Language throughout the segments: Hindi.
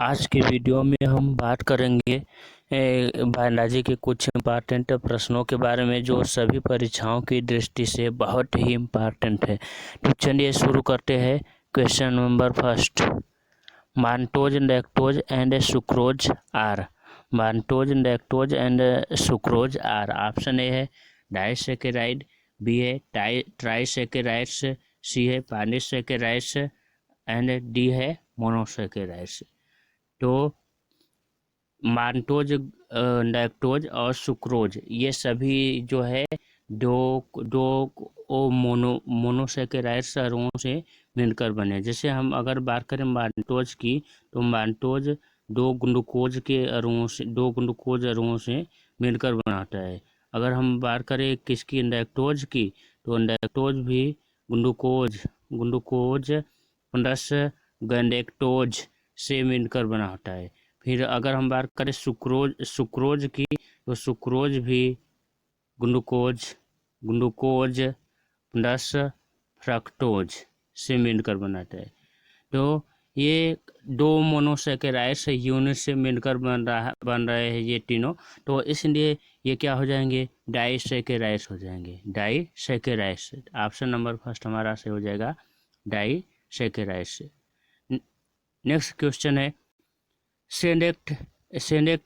आज के वीडियो में हम बात करेंगे बायोलॉजी के कुछ इम्पॉर्टेंट प्रश्नों के बारे में जो सभी परीक्षाओं की दृष्टि से बहुत ही इम्पॉर्टेंट है। तो चलिए शुरू करते हैं। Question number first, maltose, lactose and sucrose are. Maltose, lactose and sucrose are. Option A है डाइसैकेराइड, बी है ट्राइसैकेराइड्स, सी है पॉलीसैकेराइड्स एंड डी है मोनोसैकेराइड्स। तो माल्टोज, लैक्टोज और सुक्रोज ये सभी जो है दो दो मोनोसैकेराइड्स अणुओं से मिलकर बने। जैसे हम अगर बात करें माल्टोज की, तो माल्टोज दो ग्लूकोज अणुओं से मिलकर बनाता है। अगर हम बात करें किसकी, लैक्टोज की, तो लैक्टोज भी ग्लूकोज प्लस गैलेक्टोज से मिलकर बना होता है। फिर अगर हम बात करें सुक्रोज की, तो सुक्रोज भी ग्लूकोज प्लस फ्रक्टोज से मिलकर बनाता है। तो ये दो मोनोसैकेराइड्स यूनिट से मिलकर बन रहे हैं ये तीनों। तो इसलिए ये क्या हो जाएंगे, डाइसैकेराइड्स हो जाएंगे, डाइसैकेराइड्स। ऑप्शन नंबर फर्स्ट हमारा से हो जाएगा डाइसैकेराइड्स। नेक्स्ट क्वेश्चन है, select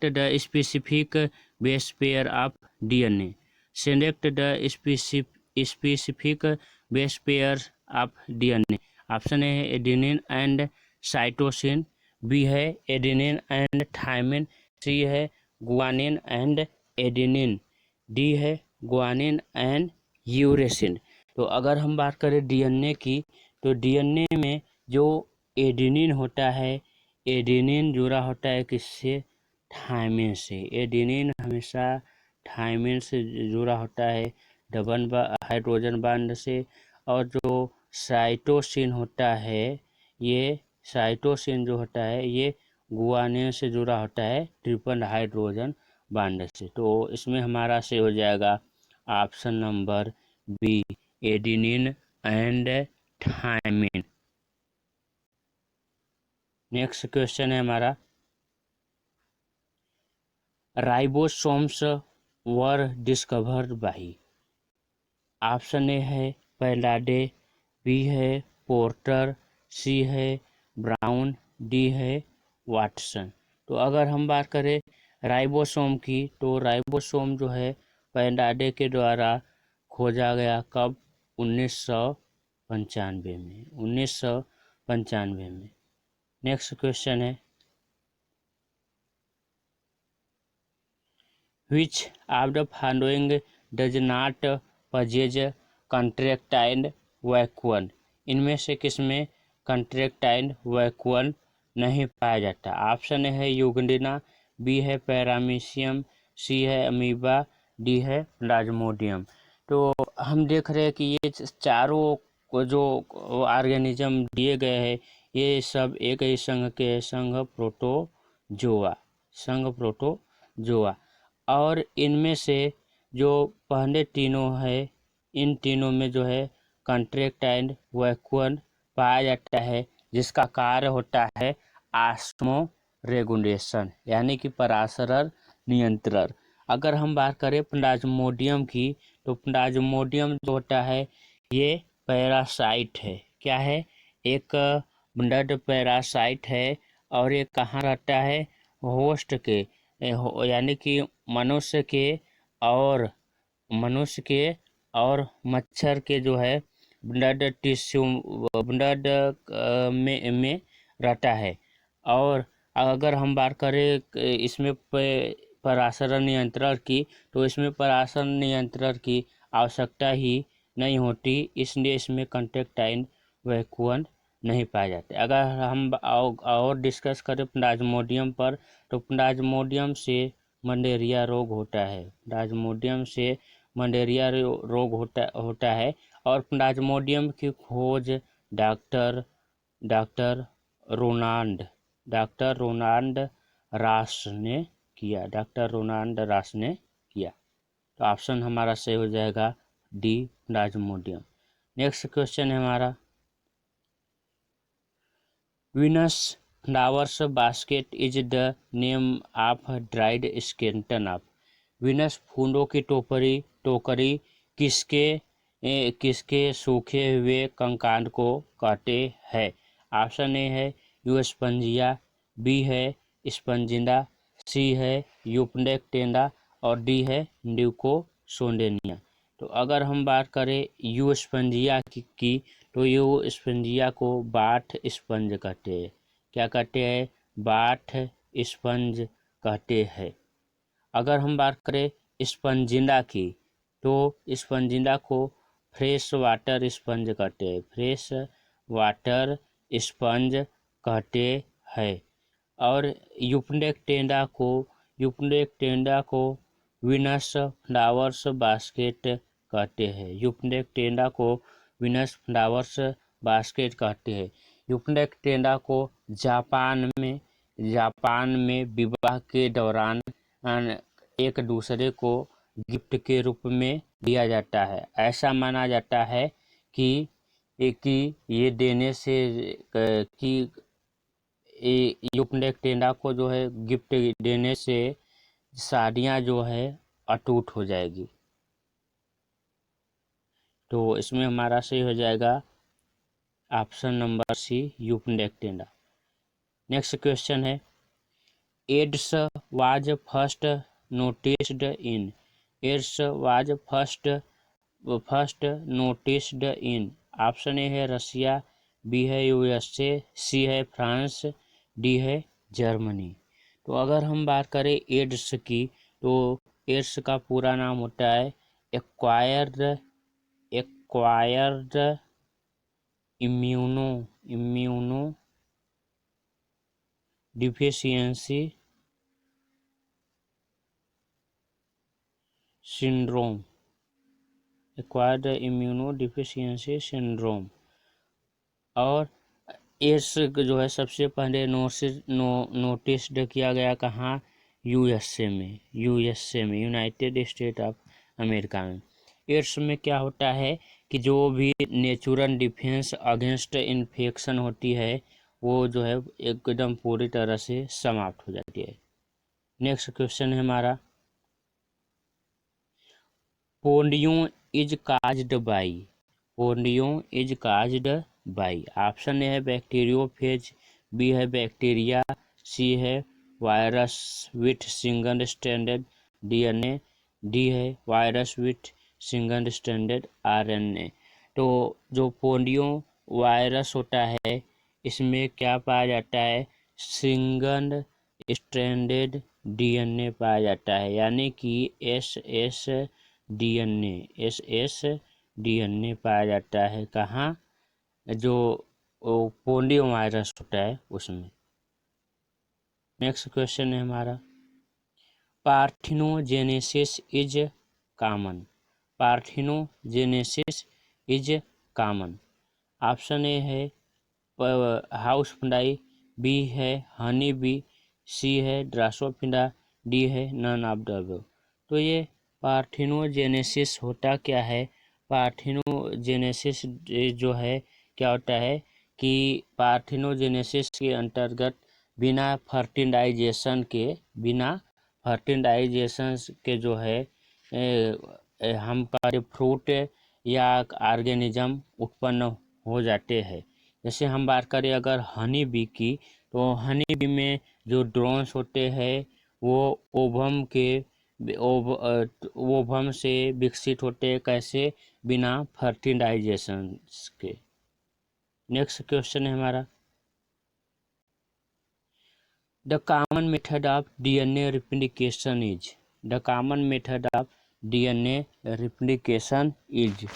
the specific base pair of DNA. Select the specific base pair of DNA. Option A है एडेनिन एंड साइटोसिन, बी है एडेनिन एंड थायमिन, सी है गुआनिन एंड एडेनिन, डी है गुआनिन एंड यूरेसिन। तो अगर हम बात करें डीएनए की, तो डीएनए में जो एडेनिन होता है, एडेनिन जुड़ा होता है किससे, थायमिन से। एडेनिन हमेशा थायमिन से जुड़ा होता है डबल हाइड्रोजन बांड से। और जो साइटोसिन होता है, ये साइटोसिन जो होता है ये गुआनिन से जुड़ा होता है ट्रिपल हाइड्रोजन बांड से। तो इसमें हमारा से हो जाएगा option number B, adenine and thymine. Next question है हमारा, ribosomes were discovered by. Option A है पैलाडे, बी है पोर्टर, सी है ब्राउन, डी है वाटसन। तो अगर हम बात करें राइबोसोम की, तो राइबोसोम जो है पैलाडे के द्वारा खोजा गया कब, 1995 में। नेक्स्ट क्वेश्चन है, Which of the following does not possess contractile vacuum? इनमें से किसमें contractile vacuum नहीं पाया जाता। ऑप्शन है यूग्लिना, बी है पैरामीशियम, सी है अमीबा, डी है प्लाज्मोडियम। तो हम देख रहे हैं कि ये चारों को जो ऑर्गेनिज्म दिए गए हैं ये सब एक ही संघ के, संघ प्रोटोजोआ। और इनमें से जो पहले तीनों है, इन तीनों में जो है कॉन्ट्रैक्टाइल वैक्यूम पाया जाता है, जिसका कार्य होता है ऑस्मो रेगुलेशन, यानी कि परासरण नियंत्रण। अगर हम बात करें प्लाज्मोडियम की, तो प्लाज्मोडियम जो होता है ये पैरासाइट है। क्या है, एक ब्लड पैरासाइट है। और ये कहाँ रहता है, होस्ट के, यानी कि मनुष्य के और मच्छर के जो है ब्लड टिश्यू, ब्लड में रहता है। और अगर हम बात करें इसमें परासरण नियंत्रण की, तो इसमें परासरण नियंत्रण की आवश्यकता ही नहीं होती, इसलिए इसमें कॉन्ट्रैक्टाइल वैक्यूम नहीं पाए जाते। अगर हम और डिस्कस करें प्लाज्मोडियम पर, तो प्लाज्मोडियम से मलेरिया रोग होता है। प्लाज्मोडियम से मलेरिया रोग होता है। और प्लाज्मोडियम की खोज डॉक्टर रोनाल्ड रास ने किया। तो ऑप्शन हमारा सही हो जाएगा डी, प्लाज्मोडियम। नेक्स्ट क्वेश्चन है हमारा, Venus flowers basket is the name of dried skeleton of Venus. फूलों की टोकरी किसके सूखे हुए कंकाल को कहते हैं? ऑप्शन ए है यूस्पेंजिया, बी है स्पंजिना, सी है यूपनेक्टेंडा और डी है ल्यूकोसोडेनिया। तो अगर हम बात करें यूस्पेंजिया की तो यूस्पेंजिया को बाथ स्पंज कहते हैं। क्या कहते हैं? बाथ स्पंज कहते हैं। अगर हम बात करें स्पंजिना की तो स्पंजिना को फ्रेश वाटर स्पंज कहते हैं। फ्रेश वाटर स्पंज कहते हैं। और यूपनेक्टेंडा को विनस फ्लावर्स बास्केट कहते हैं। यूपनेक्टेंडा को विनस फ्लावर्स बास्केट कहते हैं। यूपनेक्टेंडा को जापान में विवाह के दौरान एक दूसरे को गिफ्ट के रूप में दिया जाता है। ऐसा माना जाता है कि ये देने से कि यूपनेक्टेंडा को जो है गिफ्ट देने से शादियां जो है अटूट हो जाएगी। तो इसमें हमारा सही हो जाएगा ऑप्शन नंबर सी, यूपनेक्टेंडा। नेक्स्ट क्वेश्चन है AIDS was first noticed in. AIDS was first noticed in. Option A है रसिया, बी है यूएसए, सी है फ्रांस, डी है जर्मनी। तो अगर हम बात करें एड्स की तो एड्स का पूरा नाम होता है acquired immuno deficiency syndrome. Acquired immuno deficiency syndrome. और एड्स जो है सबसे पहले नोटिस्ड किया गया कहाँ? यूएसए में, यूनाइटेड स्टेट ऑफ अमेरिका में। एड्स में क्या होता है कि जो भी नेचुरल डिफेंस अगेंस्ट इन्फेक्शन होती है वो जो है एकदम पूरी तरह से समाप्त हो जाती है। नेक्स्ट क्वेश्चन है हमारा polio is caused by. Polio is caused by. Option A है बैक्टीरियोफेज, बी है बैक्टीरिया, सी है virus with single stranded DNA, D है virus with single stranded RNA. तो जो पोलियो वायरस होता है इसमें क्या पाया जाता है? सिंगल स्ट्रैंडेड डीएनए पाया जाता है, यानी कि एस डीएनए पाया जाता है। कहाँ? जो पोलियो वायरस होता है उसमें। नेक्स्ट क्वेश्चन है हमारा parthenogenesis is common. Parthenogenesis is common. Option A है हाउस फ्लाई, बी है हनी बी, सी है ड्रासोफिला, डी है नन ऑफ द अबव। तो ये पार्थिनोजेनेसिस होता क्या है? पार्थिनोजेनेसिस जो है क्या होता है कि पार्थिनोजेनेसिस के अंतर्गत बिना फर्टिलाइजेशन के जो है हम फ्रूट या ऑर्गेनिज्म उत्पन्न हो जाते हैं। जैसे हम बात करें अगर हनी बी की तो हनी बी में जो ड्रोन्स होते हैं वो ओवम से विकसित होते हैं। कैसे? बिना फर्टिलाइजेशन के। नेक्स्ट क्वेश्चन है हमारा the common method of DNA replication is. The common method of DNA replication is.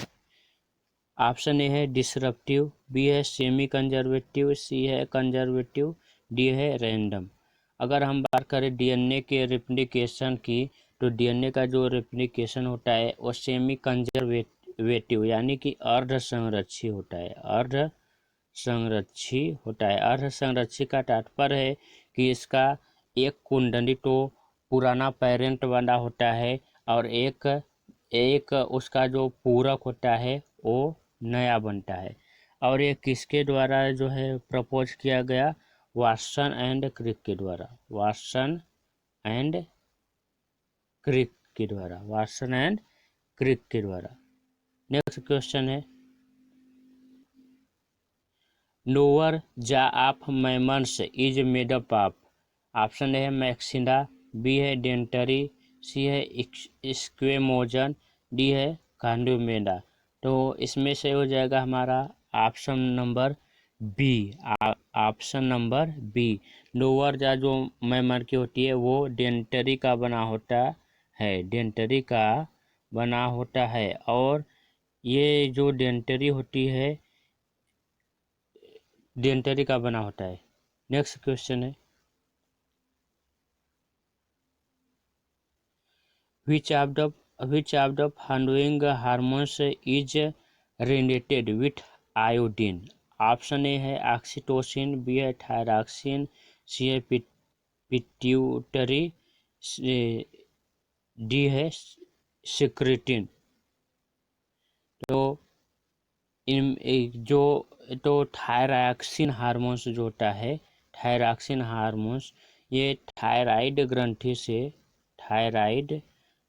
Option A है डिसरप्टिव, बी है सेमी कंजर्वेटिव, सी है कंजर्वेटिव, डी है रैंडम। अगर हम बात करें डीएनए के रिप्लिकेशन की तो डीएनए का जो रिप्लिकेशन होता है वो सेमी कंजर्वेटिव यानी कि अर्ध संरक्षी होता है। अर्ध संरक्षी का तात्पर्य है कि इसका एक कुंडली तो पुराना पेरेंट वाला होता है और एक उसका जो पूरक होता है वो नया बनता है। और ये किसके द्वारा जो है प्रपोज किया गया? वाटसन एंड क्रिक के द्वारा, वाटसन एंड क्रिक के द्वारा, वाटसन एंड क्रिक के द्वारा। नेक्स्ट क्वेश्चन है, lower jaw of mammals is made up of. Option A है मैक्सिना, बी है डेंटरी, सी है स्क्वेमोजन, डी है कांडोमेना। तो इसमें से हो जाएगा हमारा option number B, option number B. Lower जा जो मैमर की होती है वो डेंटरी का बना होता है, डेंटरी का बना होता है, और ये जो डेंटरी होती है डेंटरी का बना होता है। नेक्स्ट क्वेश्चन है, which of the following hormones is related with iodine? Option A है ऑक्सीटोसिन, बी है थायरॉक्सिन, सी है पिट्यूटरी, डी है सिक्रेटिन। तो इन जो तो थायरॉक्सिन हार्मोन्स जो होता है, थायरॉक्सिन हार्मोन्स ये थायराइड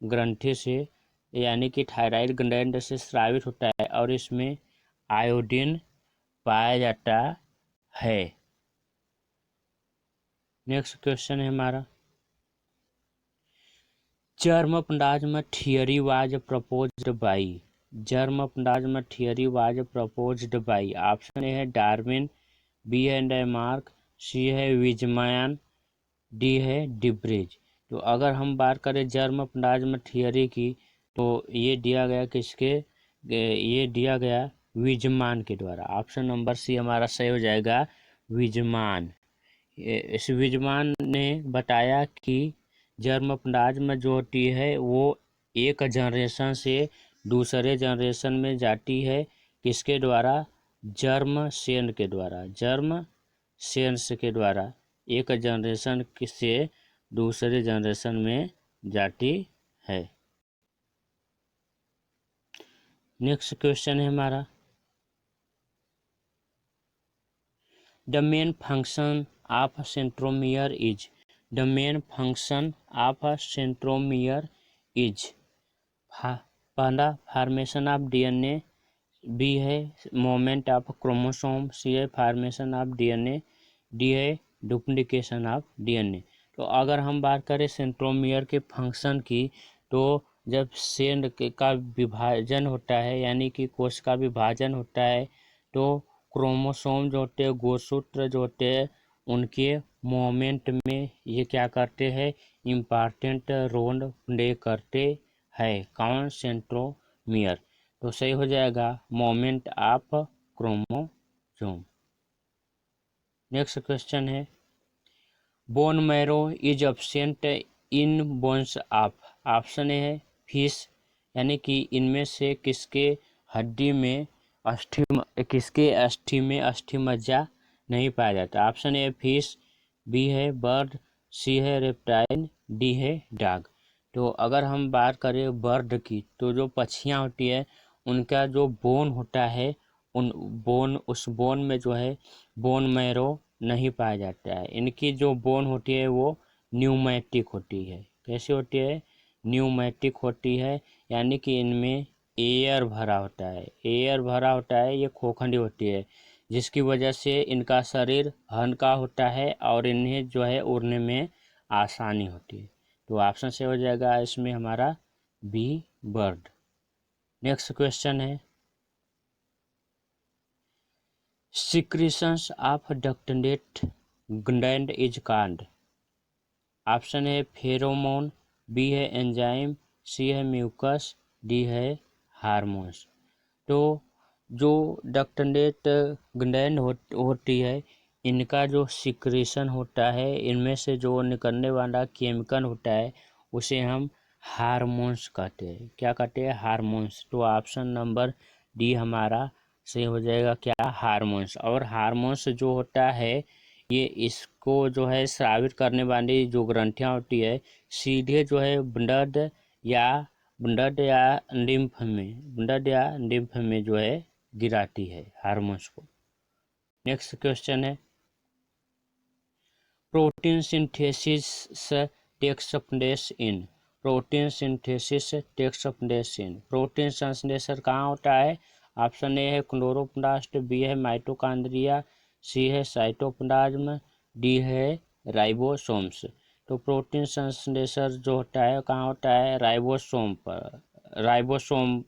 ग्रंथि से यानी कि थायराइड ग्लैंड से स्रावित होता है और इसमें आयोडीन पाया जाता है। नेक्स्ट क्वेश्चन है हमारा, germplasm theory was proposed by, germplasm theory was proposed by। Option A है डार्विन, बी है डेमार्क, सी है विजमैन, डी है डिब्रिज। तो अगर हम बात करें जर्मप्लाज्म थियरी की तो ये दिया गया किसके, ये दिया गया विजमान के द्वारा। ऑप्शन नंबर सी हमारा सही हो जाएगा, विजमान। इस विजमान ने बताया कि जर्मप्लाज्म जो होती है वो एक जनरेशन से दूसरे जनरेशन में जाती है, किसके द्वारा, जर्म सेन के द्वारा, जर्म सेन्स के द्वारा एक जनरेशन से दूसरे जनरेशन में जाती है। नेक्स्ट क्वेश्चन है हमारा, the main function of centromere is, the main function of centromere is. पहला फॉर्मेशन ऑफ डीएनए, बी है मूवमेंट ऑफ क्रोमोसोम, सी है फॉर्मेशन ऑफ डीएनए, डी है डुप्लीकेशन ऑफ डीएनए। तो अगर हम बात करें सेंट्रोमियर के फंक्शन की, तो जब सेल का विभाजन होता है यानी कि कोश का विभाजन होता है तो क्रोमोसोम जो होते हैं, गोसूत्र जो होते हैं, उनके मूवमेंट में ये क्या करते हैं, इम्पॉर्टेंट रोल प्ले करते हैं। कौन, सेंट्रोमियर। तो सही हो जाएगा movement of chromosome. Next question है, bone marrow is absent in bones of. Option A है फिश, यानी कि इनमें से किसके हड्डी में किसके अस्थि में अस्थि मज्जा नहीं पाया जाता। ऑप्शन ए फिश, बी है बर्ड, सी है रेप्टाइल, डी है डॉग। तो अगर हम बात करें बर्ड की, तो जो पक्षियाँ होती है उनका जो बोन होता है उस बोन में जो है बोन मैरो नहीं पाया जाता है। इनकी जो बोन होती है वो न्यूमेटिक होती है। कैसी होती है, न्यूमेटिक होती है, यानी कि इनमें एयर भरा होता है, एयर भरा होता है, ये खोखंडी होती है, जिसकी वजह से इनका शरीर हल्का होता है और इन्हें जो है उड़ने में आसानी होती है। तो ऑप्शन से हो जाएगा इसमें हमारा बी, बर्ड। नेक्स्ट क्वेश्चन है, secretions of ductless gland is called. Option है फेरोमोन, बी है एंजाइम, सी है म्यूकस, डी है हार्मोन्स। तो जो डक्टिनेट ग्लैंड होती है, इनका जो सिक्रीशन होता है, इनमें से जो निकलने वाला केमिकल होता है उसे हम हार्मोन्स कहते हैं। क्या कहते हैं, हार्मोन्स। तो ऑप्शन नंबर डी हमारा सही हो जाएगा, क्या, हार्मोन्स। और हार्मोन्स जो होता है ये इसको जो है स्रावित करने वाली जो ग्रंथियाँ होती है सीधे जो है ब्लड या लिम्फ में जो है गिराती है हार्मोन्स को। नेक्स्ट क्वेश्चन है, protein synthesis takes place in, protein synthesis takes place in, protein संश्लेषण कहाँ होता है? ऑप्शन ए है क्लोरोप्लास्ट, बी है माइटोकॉन्ड्रिया, सी है साइटोप्लाज्म, डी है राइबोसोम्स। तो प्रोटीन संश्लेषण जो होता है कहाँ होता है? राइबोसोम पर, राइबोसोम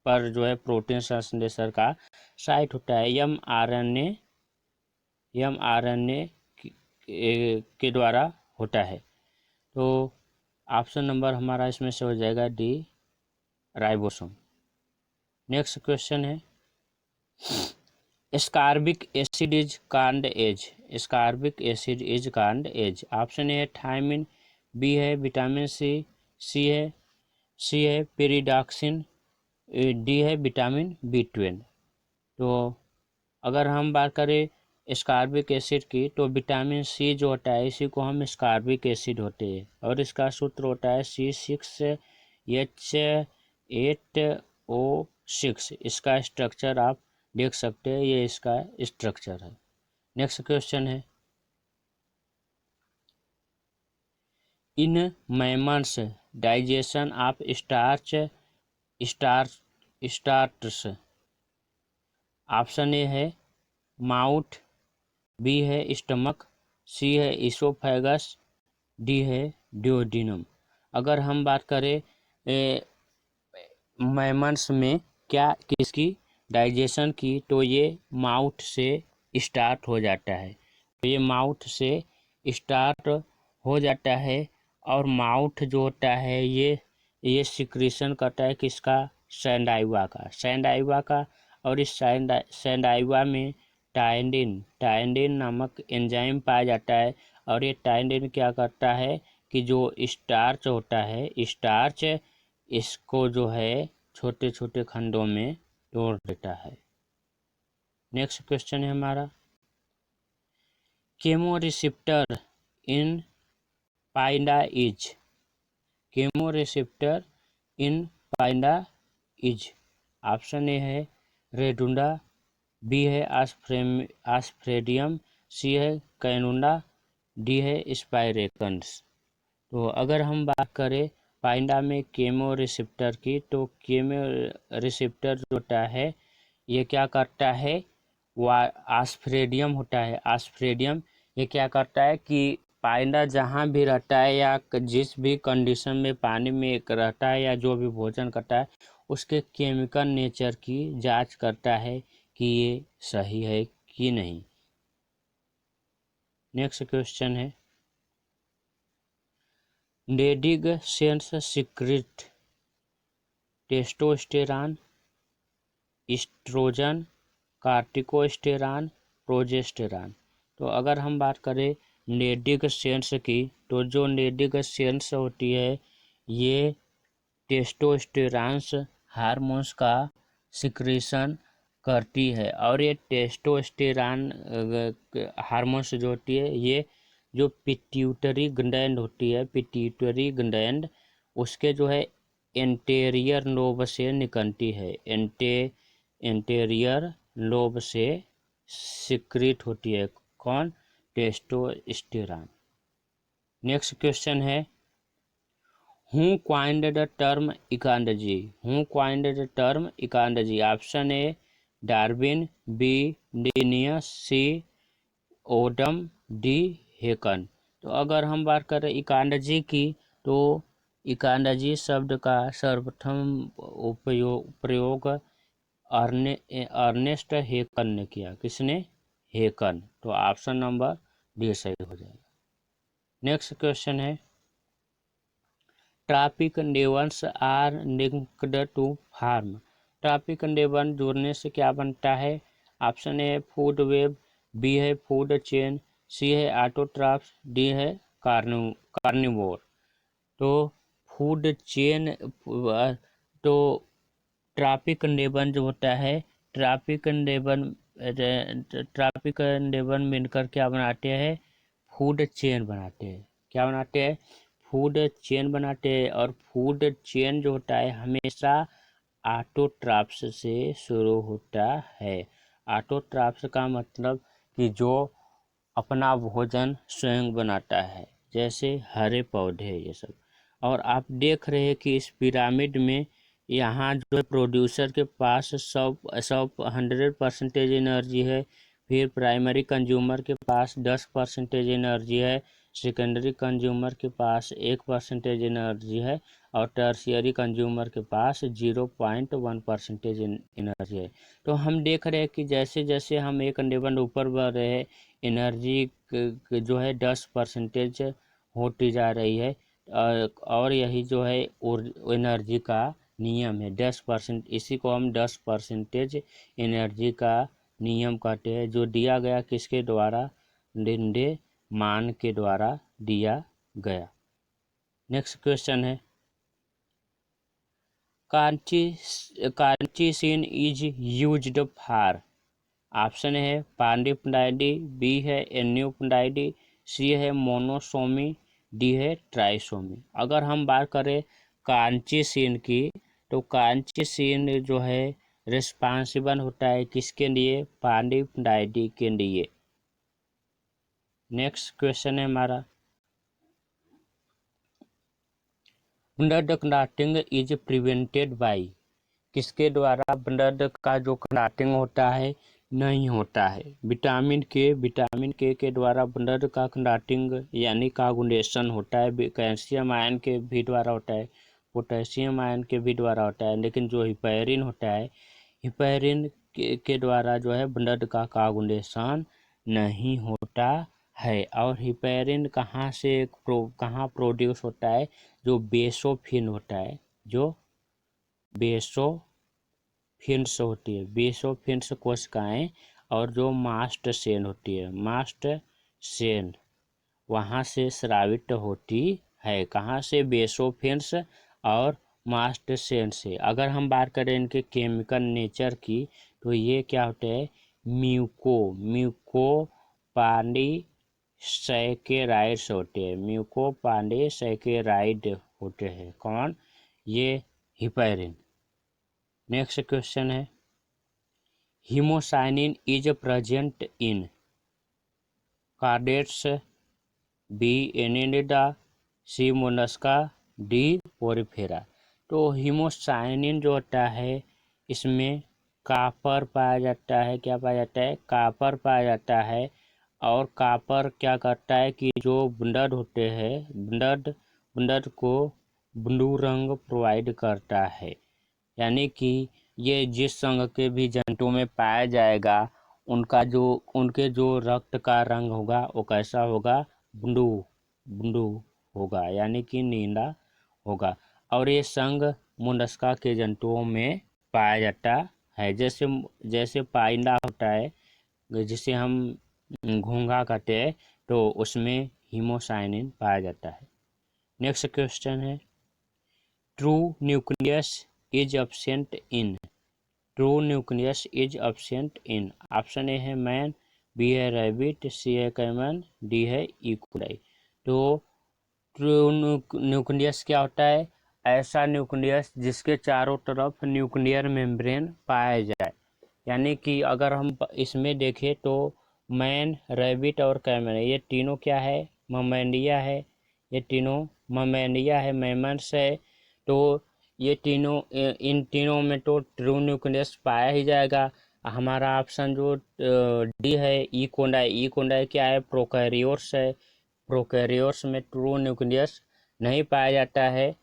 पर जो है प्रोटीन संश्लेषण का साइट होता है। mRNA के द्वारा होता है। तो ऑप्शन नंबर हमारा इसमें से हो जाएगा डी, राइबोसोम। नेक्स्ट क्वेश्चन है ascorbic acid is called as, ascorbic acid is called as. Option A है थायमिन, बी है विटामिन सी, सी है पेरिडॉक्सिन, डी है विटामिन B12। तो अगर हम बात करें स्कारबिक एसिड की तो विटामिन सी जो होता है इसी को हम स्कारबिक एसिड होते हैं और इसका सूत्र होता है C6H8O6। इसका स्ट्रक्चर आप देख सकते हैं, ये इसका स्ट्रक्चर है। नेक्स्ट क्वेश्चन है in mammals digestion of starts. Option A है माउथ, बी है स्टमक, सी है इसोफेगस, डी है ड्यूोडेनम। अगर हम बात करें मैमल्स में क्या किसकी डाइजेशन की तो ये माउथ से स्टार्ट हो जाता है। तो ये माउथ से स्टार्ट हो जाता है और माउथ जो होता है ये सिक्रीशन करता है किसका? सैंडाइवा का। और इस सैंडाइवा में टाइंडिन नामक एंजाइम पाया जाता है और ये टाइंडिन क्या करता है कि जो स्टार्च होता है, स्टार्च इसको जो है छोटे छोटे खंडों में तोड़ देता है। नेक्स्ट क्वेश्चन है हमारा केमोरिसेप्टर इन पाइंडा इज, केमोरिसेप्टर इन पाइंडा इज। ऑप्शन ए है रेडुंडा, बी है आस्फ्रेडियम, सी है कैनुंडा, डी है स्पाइरेकन्स। तो अगर हम बात करें पाइंडा में केमो रिसेप्टर की तो केमो रिसेप्टर जो होता है ये क्या करता है? आस्फ्रेडियम होता है, आस्फ्रेडियम ये क्या करता है कि पाइंडा जहाँ भी रहता है या जिस भी कंडीशन में पानी में रहता है या जो भी भोजन करता है उसके केमिकल नेचर की जांच करता है कि ये सही है कि नहीं। नेक्स्ट क्वेश्चन है Leydig cells secrete testosterone, estrogen, corticosterone, progesterone. तो अगर हम बात करें लेडीज सेंस की तो जो लेडीज सेंस होती है ये टेस्टोस्टेरॉन्स हार्मोन्स का सिक्रीशन करती है और ये टेस्टोस्टेरॉन हार्मोन्स जो होती है ये जो पिट्यूटरी ग्लैंड होती है, पिट्यूटरी ग्लैंड उसके जो है एंटेरियर लोब से निकलती है, एंटेरियर लोब से सिक्रीट होती है। कौन? टेस्टोस्टेरॉन। नेक्स्ट क्वेश्चन है Who coined the term ecology? Who coined the term ecology? Option A Darwin, B Linnaeus, C Odum, D Haeckel. तो अगर हम बात करें इकोलॉजी की तो इकोलॉजी शब्द का सर्वप्रथम प्रयोग अर्नेस्ट हेकन ने किया। किसने? हेकन। तो ऑप्शन नंबर डी सही हो जाएगा। नेक्स्ट क्वेश्चन है trophic levels are linked to form. Trophic level जोड़ने से क्या बनता है? Option A food web, B है फूड चेन, सी है ऑटोट्रॉफ्स, डी है कार्निवोर। तो फूड चेन तो ट्रॉपिक नेवन जो होता है ट्रॉपिक नेवन मिलकर क्या बनाते हैं? फूड चेन बनाते हैं। क्या बनाते हैं? फूड चेन बनाते हैं और फूड चेन जो होता है हमेशा ऑटोट्रॉफ्स से शुरू होता है। ऑटोट्रॉफ्स का मतलब कि जो अपना भोजन स्वयं बनाता है, जैसे हरे पौधे ये सब। और आप देख रहे हैं कि इस पिरामिड में यहाँ जो है प्रोड्यूसर के पास सब सब 100% एनर्जी है, फिर प्राइमरी कंज्यूमर के पास 10% एनर्जी है, सेकेंडरी कंज्यूमर के पास 1% एनर्जी है, और टर्शियरी कंज्यूमर के पास 0.1% एनर्जी है। तो हम देख रहे हैं कि जैसे जैसे हम एक लेवल ऊपर बढ़ रहे हैं, एनर्जी जो है 10% होती जा रही है। और यही जो है एनर्जी का नियम है 10%। इसी को हम 10% एनर्जी का नियम कहते हैं, जो दिया गया किसके द्वारा? लिंडे मान के द्वारा दिया गया। नेक्स्ट क्वेश्चन है, colchicine is used for. Option है पांडिप्लाइडी, बी है एन्यूप्लाइडी, सी है मोनोसोमी, डी है ट्राइसोमी। अगर हम बात करें कांची सीन की, तो कांची सीन जो है रिस्पॉन्सिबल होता है किसके लिए? पांडिप्लाइडी के लिए। नेक्स्ट क्वेश्चन है हमारा, blood clotting is prevented by. किसके द्वारा ब्लड का जो क्लॉटिंग होता है नहीं होता है? विटामिन के द्वारा ब्लड का क्लॉटिंग यानी कोगुलेशन होता है, कैल्शियम आयन के भी द्वारा होता है, पोटेशियम आयन के भी द्वारा होता है, लेकिन जो हिपैरिन होता है, हिपैरिन के द्वारा जो है ब्लड का कोगुलेशन नहीं होता है। और हिपैरिन कहाँ प्रोड्यूस होता है? जो बेसोफिन होता है, जो बेसोफिन्स होती है, बेसोफिन्स कोशिकाएं, और जो मास्ट सेल होती है, मास्ट सेल वहाँ से स्रावित होती है। कहाँ से? बेसोफिन्स और मास्ट सेल से। अगर हम बात करें इनके केमिकल नेचर की, तो ये क्या होते हैं? म्यूकोपॉलीसैकेराइड्स होते हैं, म्यूकोपॉलीसैकेराइड होते हैं। कौन? ये हिपैरिन। नेक्स्ट क्वेश्चन है, haemocyanin is present in chordates, B annelida, C mollusca, D porifera. तो हीमोसाइनिन जो होता है, इसमें कापर पाया जाता है। क्या पाया जाता है? कापर पाया जाता है। और कापर क्या करता है कि जो ब्लड होते हैं, ब्लड को ब्लू रंग प्रोवाइड करता है। यानी कि ये जिस संघ के भी जंतु में पाया जाएगा, उनके जो रक्त का रंग होगा वो कैसा होगा? ब्लू होगा, यानी कि नीला होगा। और ये संघ मोलस्का के जंतुओं में पाया जाता है। जैसे पाइला होता है, जिसे हम घोंघा कहते हैं, तो उसमें हीमोसाइनिन पाया जाता है। नेक्स्ट क्वेश्चन है, true nucleus is absent in. True nucleus is absent in. Option A है मैन, बी है रैबिट, सी है कैमन, डी है इकोलाई। तो ट्रू न्यूक्लियस क्या होता है? ऐसा न्यूक्लियस जिसके चारों तरफ न्यूक्लियर मेम्ब्रेन पाया जाए। यानी कि अगर हम इसमें देखें तो मैन, रैबिट और कैमन, ये तीनों क्या है? ममेलिया है। ये तीनों ममेलिया है, मैमल्स है। तो ये तीनों, इन तीनों में तो ट्रू न्यूक्लियस पाया ही जाएगा। हमारा ऑप्शन जो डी है, ई कोंडाई क्या है? प्रोकैरियोट्स है। प्रोकैरियोट्स में ट्रू न्यूक्लियस नहीं पाया जाता है।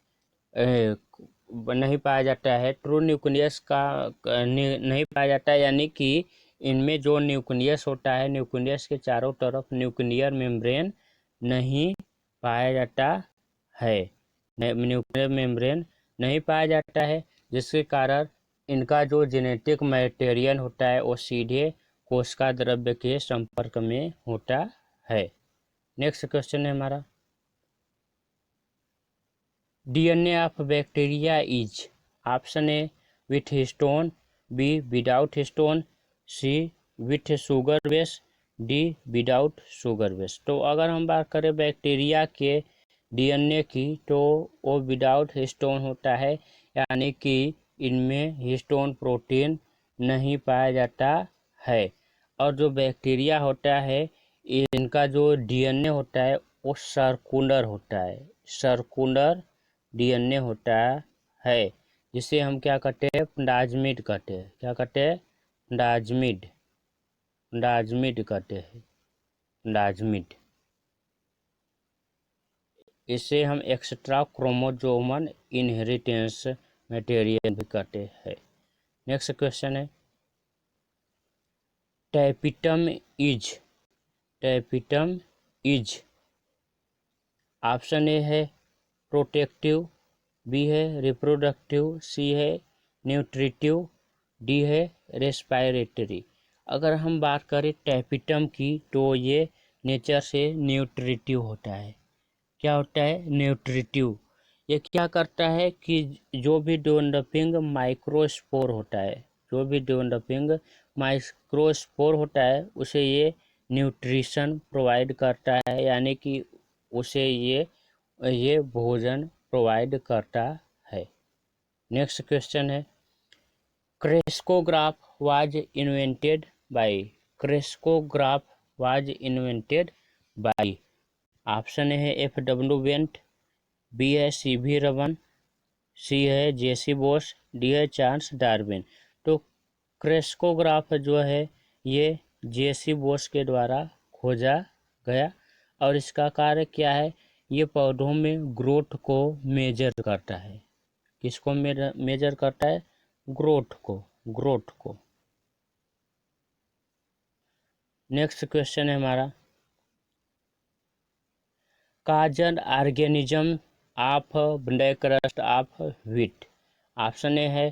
नहीं पाया जाता है, ट्रू न्यूक्लियस का नहीं पाया जाता है। यानी कि इनमें जो न्यूक्लियस होता है, न्यूक्लियस के चारों तरफ न्यूक्लियर मेम्ब्रेन नहीं पाया जाता है। न्यूक्लियर मेम्ब्रेन नहीं पाया जाता है, जिसके कारण इनका जो जेनेटिक मटेरियल होता है वो सीधे कोशिका द्रव्य के संपर्क में होता है। नेक्स्ट क्वेश्चन है हमारा, DNA of bacteria is. Option A with histone, B without histone, C with sugar base, D without sugar base. तो अगर हम बात करें बैक्टीरिया के DNA की, तो वो विदाउट हिस्टोन होता है, यानी कि इनमें हिस्टोन प्रोटीन नहीं पाया जाता है। और जो बैक्टीरिया होता है, इनका जो डीएनए होता है वो सर्कुलर होता है, सर्कुलर डीएनए होता है, जिसे हम क्या कहते हैं, प्लाज्मिड कहते हैं। क्या कहते हैं? प्लाज्मिड, प्लाज्मिड कहते हैं, प्लाज्मिड। इसे हम एक्स्ट्रा क्रोमोसोमल इनहेरिटेंस मटेरियल भी कहते हैं। नेक्स्ट क्वेश्चन है, tapetum is, tapetum is, option A है प्रोटेक्टिव, बी है रिप्रोडक्टिव, सी है न्यूट्रिटिव, डी है रेस्पायरेटरी। अगर हम बात करें टैपिटम की तो ये नेचर से न्यूट्रिटिव होता है। क्या होता है? न्यूट्रिटिव। ये क्या करता है कि जो भी डेवलपिंग माइक्रोस्पोर होता है, जो भी डेवलपिंग माइक्रोस्पोर होता है उसे ये न्यूट्रिशन प्रोवाइड करता है, यानी कि उसे ये भोजन प्रोवाइड करता है। नेक्स्ट क्वेश्चन है, crescograph was invented by, crescograph was invented by, option है F.W. बेंट, बी है C.V. रमन, सी है J.C. बोस, डी है चार्ल्स डार्विन। तो क्रेस्कोग्राफ जो है ये J.C. बोस के द्वारा खोजा गया और इसका कार्य क्या है? ये पौधों में ग्रोथ को मेजर करता है। किसको मेजर करता है? ग्रोथ को, ग्रोथ को। नेक्स्ट क्वेश्चन है हमारा, causal organism of black rust of wheat. Option A है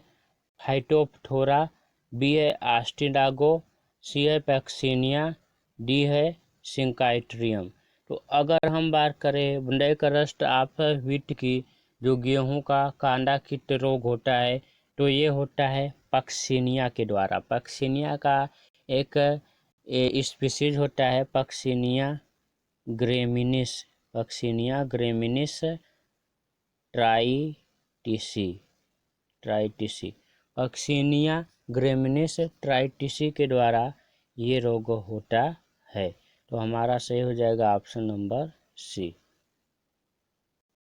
फाइटोप्थोरा, बी है आस्टिडागो, सी है पैक्सीनिया, डी है सिंकाइट्रियम। तो अगर हम बात करें ब्लैक रस्ट ऑफ व्हीट की, जो गेहूं का कांदा कीट रोग होता है, तो ये होता है पक्सिनिया के द्वारा। पक्सिनिया का एक स्पीसीज होता है Puccinia graminis, Puccinia graminis tritici, tritici, Puccinia graminis tritici के द्वारा ये रोग होता है। तो हमारा सही हो जाएगा ऑप्शन नंबर सी।